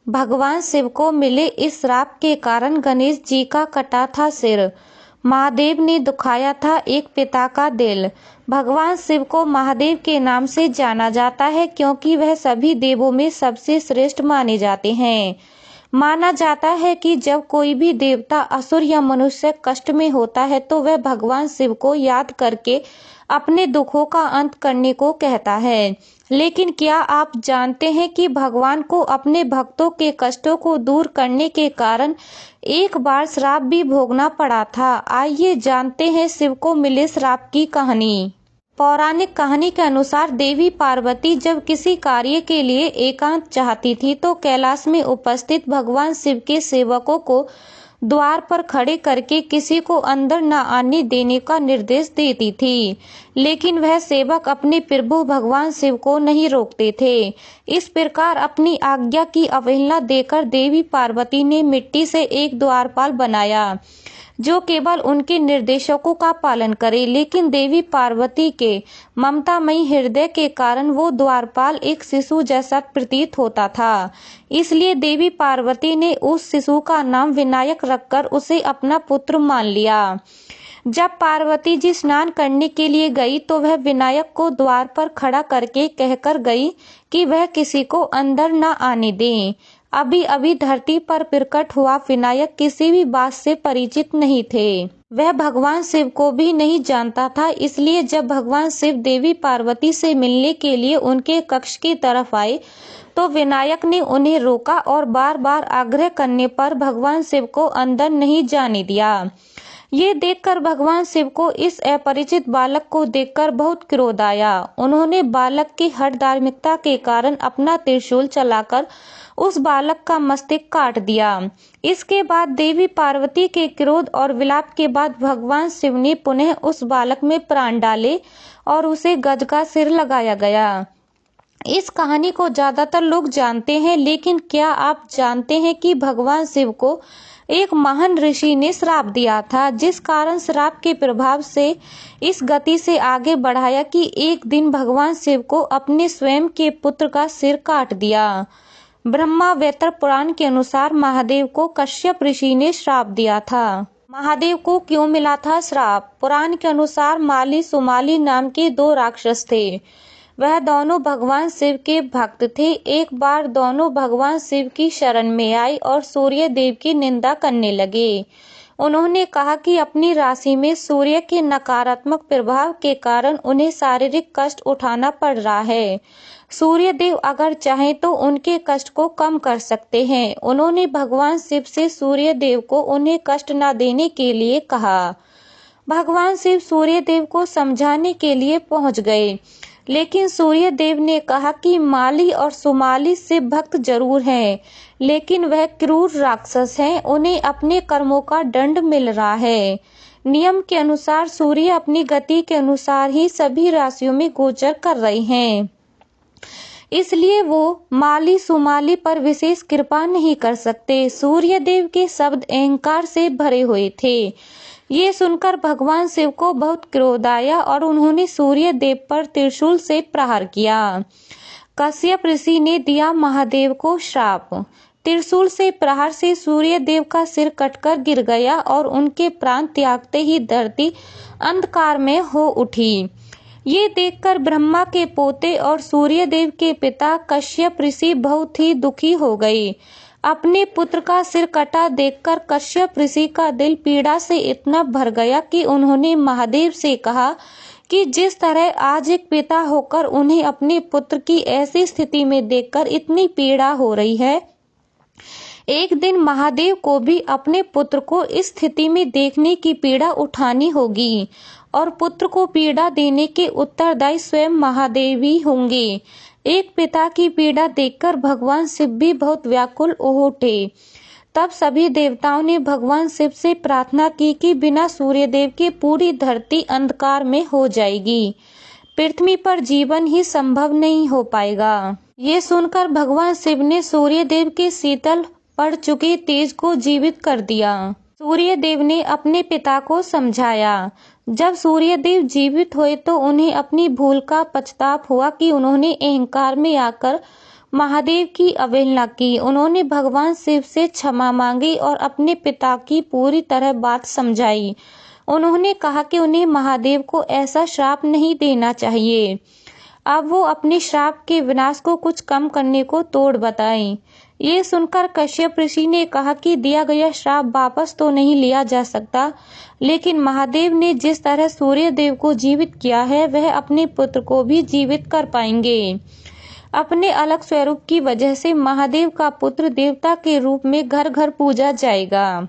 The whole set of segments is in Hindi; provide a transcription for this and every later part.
भगवान शिव को मिले इस श्राप के कारण गणेश जी का कटा था सिर। महादेव ने दुखाया था एक पिता का दिल। भगवान शिव को महादेव के नाम से जाना जाता है क्योंकि वह सभी देवों में सबसे श्रेष्ठ माने जाते हैं। माना जाता है कि जब कोई भी देवता, असुर या मनुष्य कष्ट में होता है तो वह भगवान शिव को याद करके अपने दुखों का अंत करने को कहता है। लेकिन क्या आप जानते हैं कि भगवान को अपने भक्तों के कष्टों को दूर करने के कारण एक बार श्राप भी भोगना पड़ा था। आइए जानते हैं शिव को मिले श्राप की कहानी। पौराणिक कहानी के अनुसार देवी पार्वती जब किसी कार्य के लिए एकांत चाहती थी तो कैलाश में उपस्थित भगवान शिव के सेवकों को द्वार पर खड़े करके किसी को अंदर न आने देने का निर्देश देती थी। लेकिन वह सेवक अपने प्रभु भगवान शिव को नहीं रोकते थे। इस प्रकार अपनी आज्ञा की अवहेलना देकर देवी पार्वती ने मिट्टी से एक द्वारपाल बनाया जो केवल उनके निर्देशों का पालन करे। लेकिन देवी पार्वती के ममतामयी हृदय के कारण वो द्वारपाल एक शिशु जैसा प्रतीत होता था। इसलिए देवी पार्वती ने उस शिशु का नाम विनायक रखकर उसे अपना पुत्र मान लिया। जब पार्वती जी स्नान करने के लिए गई तो वह विनायक को द्वार पर खड़ा करके कहकर गई कि वह किसी को अंदर न आने दें। अभी अभी धरती पर प्रकट हुआ विनायक किसी भी बात से परिचित नहीं थे। वह भगवान शिव को भी नहीं जानता था। इसलिए जब भगवान शिव देवी पार्वती से मिलने के लिए उनके कक्ष की तरफ आए तो विनायक ने उन्हें रोका और बार बार आग्रह करने पर भगवान शिव को अंदर नहीं जाने दिया। ये देखकर भगवान शिव को इस अपरिचित बालक को देखकर बहुत क्रोध आया। उन्होंने बालक की हठ धार्मिकता के कारण अपना त्रिशूल चलाकर उस बालक का मस्तक काट दिया। इसके बाद देवी पार्वती के क्रोध और विलाप के बाद भगवान शिव ने पुनः उस बालक में प्राण डाले और उसे गज का सिर लगाया गया। इस कहानी को ज्यादातर लोग जानते हैं, लेकिन क्या आप जानते हैं कि भगवान शिव को एक महान ऋषि ने श्राप दिया था, जिस कारण श्राप के प्रभाव से इस गति से आगे बढ़ाया कि एक दिन भगवान शिव को अपने स्वयं के पुत्र का सिर काट दिया। ब्रह्मावैवर्त पुराण के अनुसार महादेव को कश्यप ऋषि ने श्राप दिया था। महादेव को क्यों मिला था श्राप? पुराण के अनुसार माली सुमाली नाम के दो राक्षस थे। वह दोनों भगवान शिव के भक्त थे। एक बार दोनों भगवान शिव की शरण में आए और सूर्य देव की निंदा करने लगे। उन्होंने कहा कि अपनी राशि में सूर्य के नकारात्मक प्रभाव के कारण उन्हें शारीरिक कष्ट उठाना पड़ रहा है। सूर्य देव अगर चाहें तो उनके कष्ट को कम कर सकते हैं। उन्होंने भगवान शिव से सूर्य देव को उन्हें कष्ट न देने के लिए कहा। भगवान शिव सूर्य देव को समझाने के लिए पहुंच गए, लेकिन सूर्य देव ने कहा कि माली और सुमाली शिव भक्त जरूर हैं, लेकिन वह क्रूर राक्षस हैं। उन्हें अपने कर्मों का दंड मिल रहा है। नियम के अनुसार सूर्य अपनी गति के अनुसार ही सभी राशियों में गोचर कर रहे हैं, इसलिए वो माली सुमाली पर विशेष कृपा नहीं कर सकते। सूर्य देव के शब्द अहंकार से भरे हुए थे। ये सुनकर भगवान शिव को बहुत क्रोध आया और उन्होंने सूर्य देव पर त्रिशूल से प्रहार किया। कश्यप ऋषि ने दिया महादेव को श्राप। त्रिशूल से प्रहार से सूर्य देव का सिर कटकर गिर गया और उनके प्राण त्यागते ही धरती अंधकार में हो उठी। ये देखकर ब्रह्मा के पोते और सूर्य देव के पिता कश्यप ऋषि बहुत ही दुखी हो गए। अपने पुत्र का सिर कटा देखकर कश्यप ऋषि का दिल पीड़ा से इतना भर गया कि उन्होंने महादेव से कहा कि जिस तरह आज एक पिता होकर उन्हें अपने पुत्र की ऐसी स्थिति में देखकर इतनी पीड़ा हो रही है, एक दिन महादेव को भी अपने पुत्र को इस स्थिति में देखने की पीड़ा उठानी होगी और पुत्र को पीड़ा देने के उत्तरदायी स्वयं महादेव ही होंगे। एक पिता की पीड़ा देखकर भगवान शिव भी बहुत व्याकुल हो उठे। तब सभी देवताओं ने भगवान शिव से प्रार्थना की कि बिना सूर्य देव के पूरी धरती अंधकार में हो जाएगी, पृथ्वी पर जीवन ही संभव नहीं हो पाएगा। ये सुनकर भगवान शिव ने सूर्य देव के शीतल पड़ चुके तेज को जीवित कर दिया। सूर्य देव ने अपने पिता को समझाया। जब सूर्य देव जीवित हुए तो उन्हें अपनी भूल का पछतावा हुआ कि उन्होंने अहंकार में आकर महादेव की अवहेलना की। उन्होंने भगवान शिव से क्षमा मांगी और अपने पिता की पूरी तरह बात समझाई। उन्होंने कहा कि उन्हें महादेव को ऐसा श्राप नहीं देना चाहिए। अब वो अपने श्राप के विनाश को कुछ कम करने को तोड़ बताएं। ये सुनकर कश्यप ऋषि ने कहा कि दिया गया श्राप वापस तो नहीं लिया जा सकता, लेकिन महादेव ने जिस तरह सूर्य देव को जीवित किया है वह अपने पुत्र को भी जीवित कर पाएंगे। अपने अलग स्वरूप की वजह से महादेव का पुत्र देवता के रूप में घर घर पूजा जाएगा।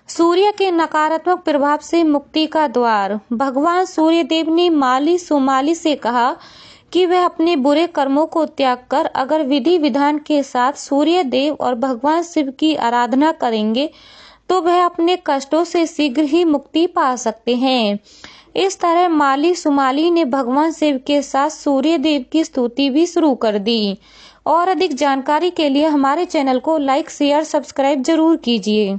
सूर्य के नकारात्मक प्रभाव से मुक्ति का द्वार। भगवान सूर्य देव ने माली सुमाली से कहा कि वह अपने बुरे कर्मों को त्याग कर अगर विधि विधान के साथ सूर्य देव और भगवान शिव की आराधना करेंगे तो वह अपने कष्टों से शीघ्र ही मुक्ति पा सकते हैं। इस तरह माली सुमाली ने भगवान शिव के साथ सूर्य देव की स्तुति भी शुरू कर दी। और अधिक जानकारी के लिए हमारे चैनल को लाइक शेयर सब्सक्राइब जरूर कीजिए।